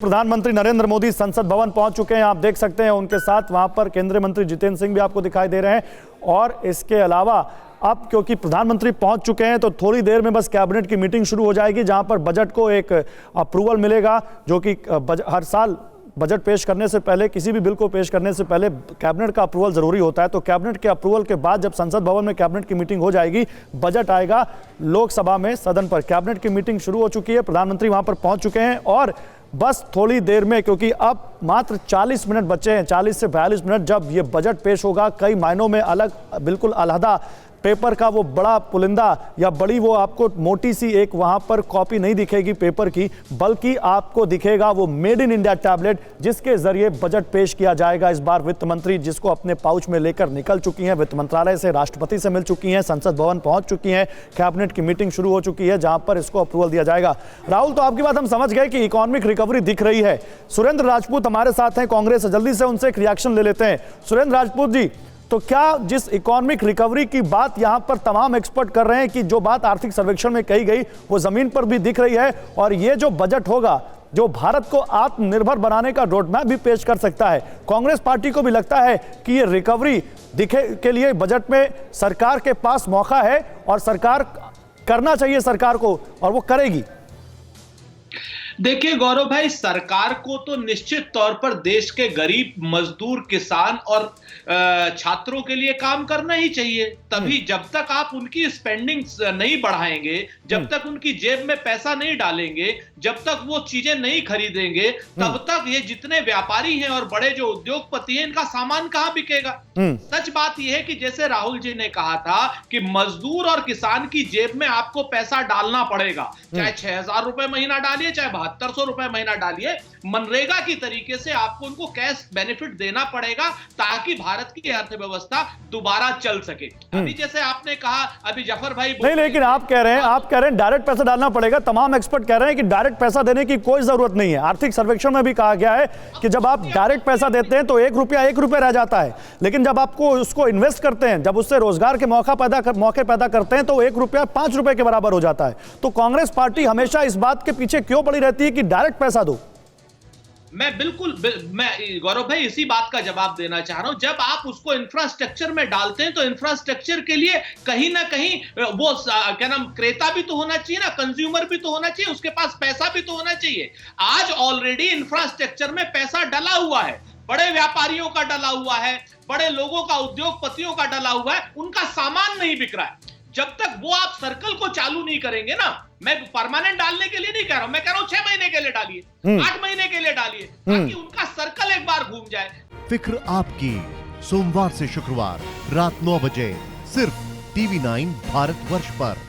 प्रधानमंत्री नरेंद्र मोदी संसद भवन पहुंच चुके हैं। आप देख सकते हैं उनके साथ वहां पर केंद्रीय मंत्री जितेंद्र सिंह भी आपको दिखाई दे रहे हैं। और इसके अलावा अब क्योंकि प्रधानमंत्री पहुंच चुके हैं तो थोड़ी देर में बस कैबिनेट की मीटिंग शुरू हो जाएगी, जहां पर बजट को एक अप्रूवल मिलेगा, जो कि हर साल बजट पेश करने से पहले, किसी भी बिल को पेश करने से पहले कैबिनेट का अप्रूवल जरूरी होता है। तो कैबिनेट के अप्रूवल के बाद जब संसद भवन में कैबिनेट की मीटिंग हो जाएगी, बजट आएगा लोकसभा में सदन पर। कैबिनेट की मीटिंग शुरू हो चुकी है, प्रधानमंत्री वहां पर पहुंच चुके हैं और बस थोड़ी देर में, क्योंकि अब मात्र 40 मिनट बचे हैं, 40 से 42 मिनट जब ये बजट पेश होगा, कई मायनों में अलग, बिल्कुल अलहदा पेपर का वो बड़ा पुलिंदा या बड़ी वो आपको मोटी सी एक वहां पर कॉपी नहीं दिखेगी पेपर की, बल्कि आपको दिखेगा वो मेड इन इंडिया टैबलेट, जिसके जरिए बजट पेश किया जाएगा। इस बार वित्त मंत्री जिसको अपने पाउच में लेकर निकल चुकी हैं, वित्त मंत्रालय से, राष्ट्रपति से मिल चुकी हैं, संसद भवन पहुंच चुकी हैं, कैबिनेट की मीटिंग शुरू हो चुकी है, जहां पर इसको अप्रूवल दिया जाएगा। राहुल, तो आपकी बात हम समझ गए कि इकोनॉमिक रिकवरी दिख रही है। सुरेंद्र राजपूत हमारे साथ हैं कांग्रेस से, जल्दी से उनसे एक रिएक्शन ले लेते हैं। सुरेंद्र राजपूत जी, तो क्या जिस इकोनॉमिक रिकवरी की बात यहां पर तमाम एक्सपर्ट कर रहे हैं कि जो बात आर्थिक सर्वेक्षण में कही गई वो जमीन पर भी दिख रही है, और ये जो बजट होगा जो भारत को आत्मनिर्भर बनाने का रोड मैप भी पेश कर सकता है, कांग्रेस पार्टी को भी लगता है कि ये रिकवरी दिखे के लिए बजट में सरकार के पास मौका है और सरकार करना चाहिए सरकार को, और वो करेगी? देखिए गौरव भाई, सरकार को तो निश्चित तौर पर देश के गरीब, मजदूर, किसान और छात्रों के लिए काम करना ही चाहिए। तभी जब तक आप उनकी स्पेंडिंग नहीं बढ़ाएंगे, जब तक उनकी जेब में पैसा नहीं डालेंगे, जब तक वो चीजें नहीं खरीदेंगे, तब तक ये जितने व्यापारी हैं और बड़े जो उद्योगपति हैं, इनका सामान कहां बिकेगा। सच बात यह है कि जैसे राहुल जी ने कहा था कि मजदूर और किसान की जेब में आपको पैसा डालना पड़ेगा, चाहे 6,000 रुपए महीना डालिए, चाहे 7200 रुपए महीना डालिए, मनरेगा की तरीके से आपको उनको कैश बेनिफिट देना पड़ेगा, ताकि भारत की अर्थव्यवस्था दोबारा चल सके। अभी जैसे आपने कहा, अभी जफर भाई नहीं, लेकिन आप कह रहे हैं डायरेक्ट पैसा डालना पड़ेगा। तमाम एक्सपर्ट कह रहे हैं कि डायरेक्ट पैसा देने की कोई जरूरत नहीं है। आर्थिक सर्वेक्षण में भी कहा गया है कि जब आप डायरेक्ट पैसा देते हैं तो 1 रुपया रह जाता है, लेकिन जब आपको उसको इन्वेस्ट करते हैं, जब उससे रोजगार के मौके पैदा करते हैं, तो 1 रुपया 5 रुपए के बराबर हो जाता है। तो कांग्रेस पार्टी हमेशा इस बात के पीछे क्यों पड़ी रहती है कि डायरेक्ट पैसा दो? मैं गौरव भाई इसी बात का जवाब देना चाह रहा हूं। जब आप उसको इंफ्रास्ट्रक्चर में डालते हैं तो इंफ्रास्ट्रक्चर के लिए कहीं ना कहीं वो क्या नाम, क्रेता भी तो होना चाहिए ना, कंज्यूमर भी तो होना चाहिए, उसके पास पैसा भी तो होना चाहिए। आज ऑलरेडी इंफ्रास्ट्रक्चर में पैसा डला हुआ है, बड़े व्यापारियों का डला हुआ है, बड़े लोगों का, उद्योगपतियों का डला हुआ है, उनका सामान नहीं बिक रहा है। जब तक वो आप सर्कल को चालू नहीं करेंगे ना, मैं परमानेंट डालने के लिए नहीं कह रहा हूं, मैं कह रहा हूं 6 महीने के लिए डालिए, 8 महीने के लिए डालिए, ताकि उनका सर्कल एक बार घूम जाए। फिक्र आपकी, सोमवार से शुक्रवार रात 9 बजे सिर्फ TV9 भारतवर्ष पर।